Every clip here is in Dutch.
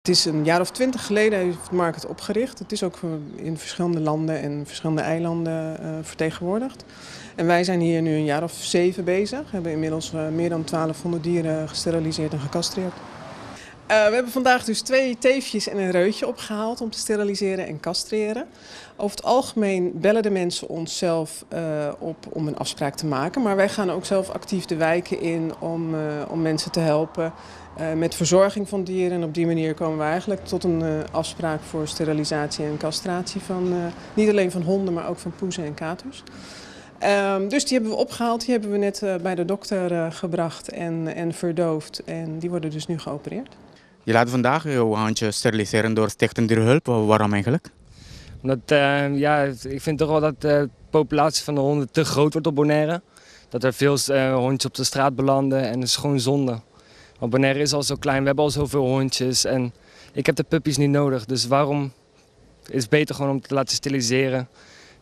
Het is een jaar of 20 geleden heeft Mark het opgericht. Het is ook in verschillende landen en verschillende eilanden vertegenwoordigd. En wij zijn hier nu een jaar of 7 bezig. We hebben inmiddels meer dan 1200 dieren gesteriliseerd en gecastreerd. We hebben vandaag dus 2 teefjes en een reutje opgehaald om te steriliseren en castreren. Over het algemeen bellen de mensen ons zelf op om een afspraak te maken. Maar wij gaan ook zelf actief de wijken in om mensen te helpen met verzorging van dieren. En op die manier komen we eigenlijk tot een afspraak voor sterilisatie en castratie van niet alleen van honden, maar ook van poezen en katers. Dus die hebben we opgehaald, die hebben we net bij de dokter gebracht en verdoofd. En die worden dus nu geopereerd. Je laat vandaag jouw hondje steriliseren door Stichting Dierhulp. Waarom eigenlijk? Omdat, ik vind toch wel dat de populatie van de honden te groot wordt op Bonaire. Dat er veel hondjes op de straat belanden en dat is gewoon zonde. Want Bonaire is al zo klein, we hebben al zoveel hondjes en ik heb de puppies niet nodig. Dus waarom is het beter gewoon om te laten steriliseren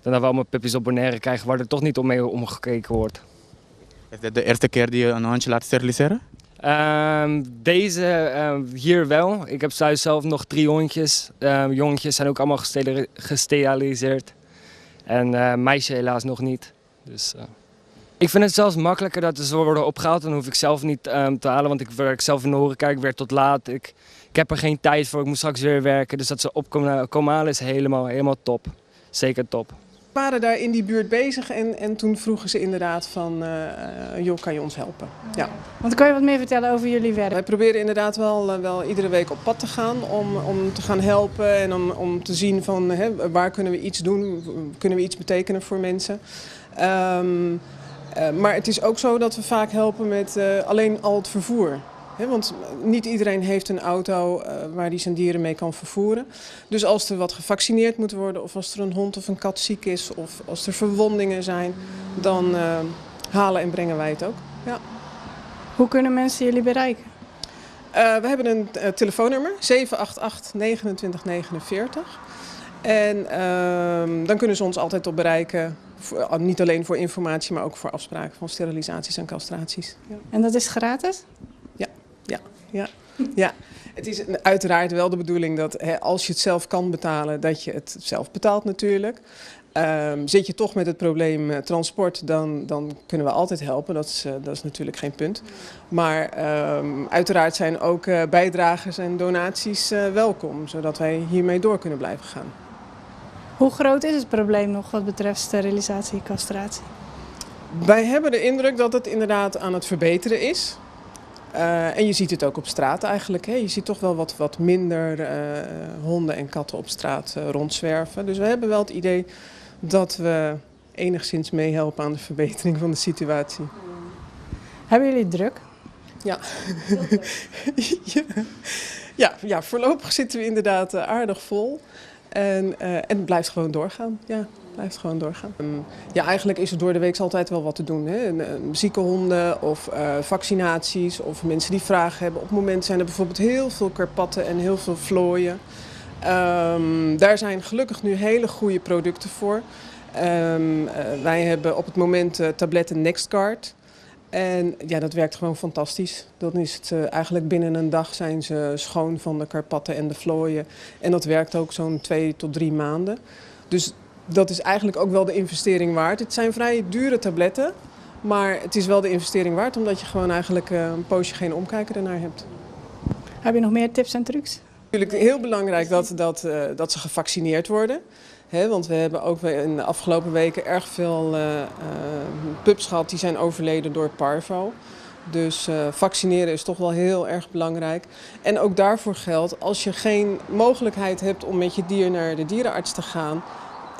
dan dat we allemaal puppies op Bonaire krijgen waar er toch niet mee omgekeken wordt. Is dit de eerste keer die je een hondje laat steriliseren? Hier wel. Ik heb thuis zelf nog 3 hondjes. Jongetjes zijn ook allemaal gesteriliseerd. En meisje helaas nog niet. Dus, ik vind het zelfs makkelijker dat ze worden opgehaald. Dan hoef ik zelf niet te halen, want ik werk zelf in de horeca. Ik werk tot laat. Ik heb er geen tijd voor. Ik moet straks weer werken. Dus dat ze komen halen is helemaal top. Zeker top. We waren daar in die buurt bezig en toen vroegen ze inderdaad van, joh, kan je ons helpen? Ja. Want kan je wat meer vertellen over jullie werk? Wij proberen inderdaad wel iedere week op pad te gaan om te gaan helpen en om te zien van waar kunnen we iets doen, kunnen we iets betekenen voor mensen. Maar het is ook zo dat we vaak helpen met alleen al het vervoer. Want niet iedereen heeft een auto waar hij zijn dieren mee kan vervoeren. Dus als er wat gevaccineerd moet worden of als er een hond of een kat ziek is of als er verwondingen zijn, dan halen en brengen wij het ook. Ja. Hoe kunnen mensen jullie bereiken? We hebben een telefoonnummer 788 2949. En dan kunnen ze ons altijd op bereiken. Niet alleen voor informatie, maar ook voor afspraken van sterilisaties en castraties. Ja. En dat is gratis? Ja, het is uiteraard wel de bedoeling dat als je het zelf kan betalen, dat je het zelf betaalt natuurlijk. Zit je toch met het probleem transport, dan kunnen we altijd helpen. Dat is natuurlijk geen punt. Maar uiteraard zijn ook bijdragers en donaties welkom, zodat wij hiermee door kunnen blijven gaan. Hoe groot is het probleem nog wat betreft sterilisatie en castratie? Wij hebben de indruk dat het inderdaad aan het verbeteren is. En je ziet het ook op straat eigenlijk. Hè. Je ziet toch wel wat minder honden en katten op straat rondzwerven. Dus we hebben wel het idee dat we enigszins meehelpen aan de verbetering van de situatie. Hebben jullie druk? Ja. Ja, voorlopig zitten we inderdaad aardig vol. En het blijft gewoon doorgaan. Ja. Blijft gewoon doorgaan. Ja, eigenlijk is er door de week altijd wel wat te doen. Hè? Zieke honden of vaccinaties of mensen die vragen hebben. Op het moment zijn er bijvoorbeeld heel veel karpatten en heel veel vlooien. Daar zijn gelukkig nu hele goede producten voor. Wij hebben op het moment tabletten NextGuard. En ja, dat werkt gewoon fantastisch. Dan is het eigenlijk binnen een dag zijn ze schoon van de karpatten en de vlooien. En dat werkt ook zo'n 2 tot 3 maanden. Dus dat is eigenlijk ook wel de investering waard. Het zijn vrij dure tabletten, maar het is wel de investering waard omdat je gewoon eigenlijk een poosje geen omkijken ernaar hebt. Heb je nog meer tips en trucs? Natuurlijk heel belangrijk dat ze gevaccineerd worden. Want we hebben ook in de afgelopen weken erg veel pups gehad die zijn overleden door parvo. Dus vaccineren is toch wel heel erg belangrijk. En ook daarvoor geldt, als je geen mogelijkheid hebt om met je dier naar de dierenarts te gaan,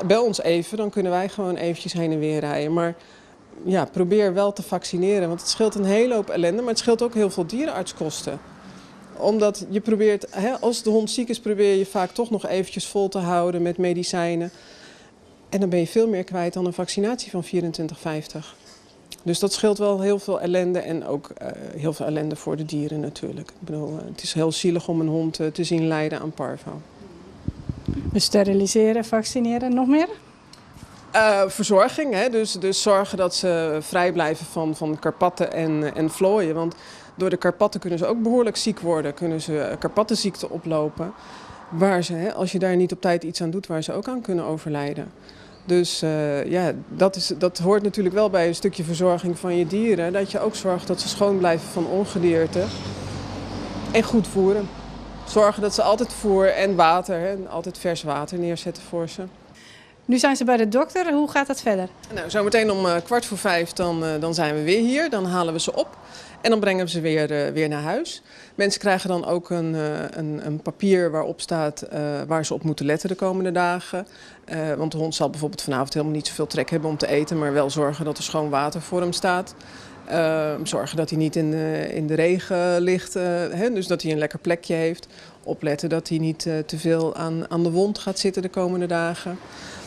bel ons even, dan kunnen wij gewoon eventjes heen en weer rijden. Maar ja, probeer wel te vaccineren, want het scheelt een hele hoop ellende, maar het scheelt ook heel veel dierenartskosten. Omdat je probeert, als de hond ziek is, probeer je vaak toch nog eventjes vol te houden met medicijnen. En dan ben je veel meer kwijt dan een vaccinatie van 24,50. Dus dat scheelt wel heel veel ellende en ook heel veel ellende voor de dieren natuurlijk. Ik bedoel, het is heel zielig om een hond te zien lijden aan parvo. Dus steriliseren, vaccineren, nog meer? Verzorging, dus zorgen dat ze vrij blijven van karpatten en vlooien. Want Door de Karpatten kunnen ze ook behoorlijk ziek worden. Kunnen ze Karpattenziekte oplopen. Waar ze, als je daar niet op tijd iets aan doet, waar ze ook aan kunnen overlijden. Dus ja, dat hoort natuurlijk wel bij een stukje verzorging van je dieren. Dat je ook zorgt dat ze schoon blijven van ongedierte. En goed voeren. Zorgen dat ze altijd voer en water, altijd vers water neerzetten voor ze. Nu zijn ze bij de dokter. Hoe gaat dat verder? Nou, zometeen om 4:15 dan zijn we weer hier. Dan halen we ze op en dan brengen we ze weer naar huis. Mensen krijgen dan ook een papier waarop staat waar ze op moeten letten de komende dagen. Want de hond zal bijvoorbeeld vanavond helemaal niet zoveel trek hebben om te eten, maar wel zorgen dat er schoon water voor hem staat. Zorgen dat hij niet in de regen ligt, dus dat hij een lekker plekje heeft. Opletten dat hij niet te veel aan de wond gaat zitten de komende dagen.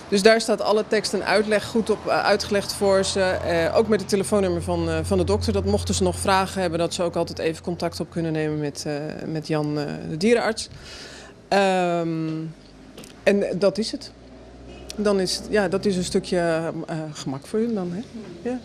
Dus daar staat alle tekst en uitleg goed op uitgelegd voor ze. Ook met het telefoonnummer van de dokter. Dat mochten ze nog vragen hebben, dat ze ook altijd even contact op kunnen nemen met Jan, de dierenarts. En dat is het. Dan is het, ja, dat is een stukje gemak voor hun dan. Hè? Ja.